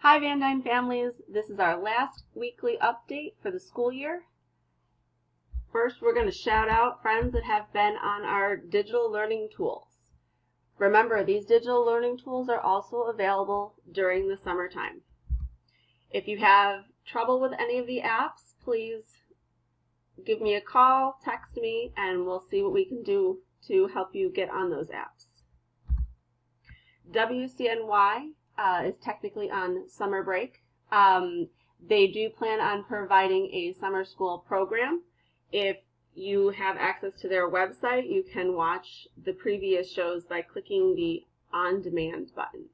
Hi Van Dyne families, this is our last weekly update for the school year. First, we're going to shout out friends that have been on our digital learning tools. Remember, these digital learning tools are also available during the summertime. If you have trouble with any of the apps, please give me a call, text me, and we'll see what we can do to help you get on those apps. WCNY is technically on summer break. They do plan on providing a summer school program. If you have access to their website, you can watch the previous shows by clicking the On Demand button.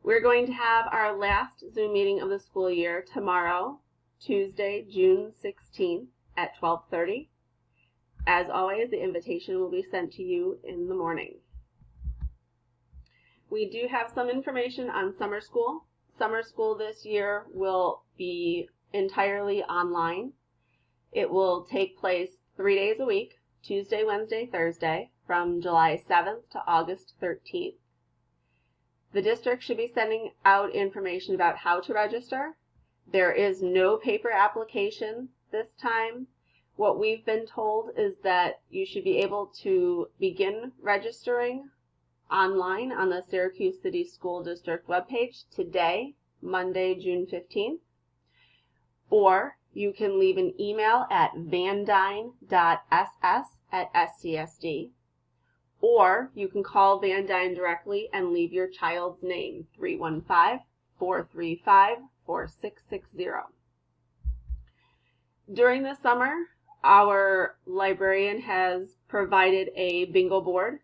We're going to have our last Zoom meeting of the school year tomorrow, Tuesday, June 16th at 12:30. As always, the invitation will be sent to you in the morning. We do have some information on summer school. Summer school this year will be entirely online. It will take place 3 days a week, Tuesday, Wednesday, Thursday, from July 7th to August 13th. The district should be sending out information about how to register. There is no paper application this time. What we've been told is that you should be able to begin registering online on the Syracuse City School District webpage today, Monday, June 15th, or you can leave an email at vandyne.ss@scsd, or you can call Van Dyne directly and leave your child's name, 315-435-4660. During the summer, our librarian has provided a bingo board,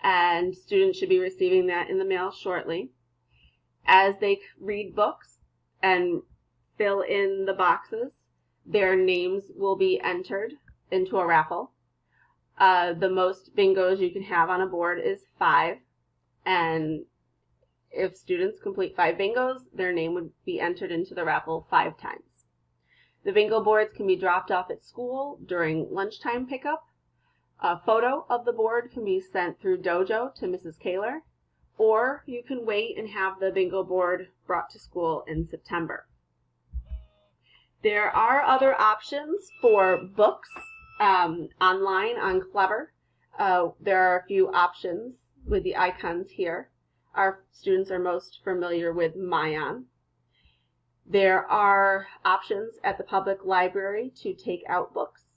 and students should be receiving that in the mail shortly. As they read books and fill in the boxes, their names will be entered into a raffle. The most bingos you can have on a board is 5, and if students complete 5 bingos, their name would be entered into the raffle 5 times. The bingo boards can be dropped off at school during lunchtime pickup. A photo of the board can be sent through Dojo to Mrs. Kaler, or you can wait and have the bingo board brought to school in September. There are other options for books online on Clever. There are a few options with the icons here. Our students are most familiar with Mayan. There are options at the public library to take out books.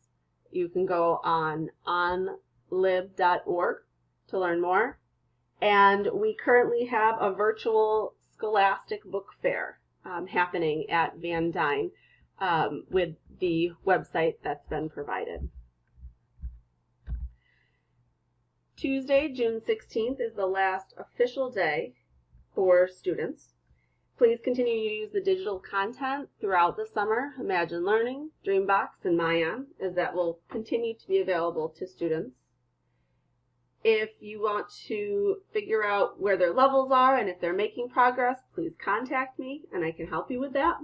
You can go on onlib.org to learn more. And we currently have a virtual Scholastic Book Fair happening at Van Dyne with the website that's been provided. Tuesday, June 16th is the last official day for students. Please continue to use the digital content throughout the summer, Imagine Learning, Dreambox, and Mayan, as that will continue to be available to students. If you want to figure out where their levels are and if they're making progress, please contact me and I can help you with that.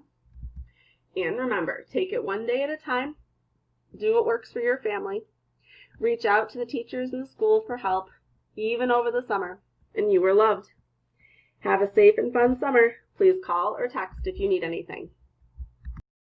And remember, take it one day at a time. Do what works for your family. Reach out to the teachers in the school for help, even over the summer, and you are loved. Have a safe and fun summer. Please call or text if you need anything.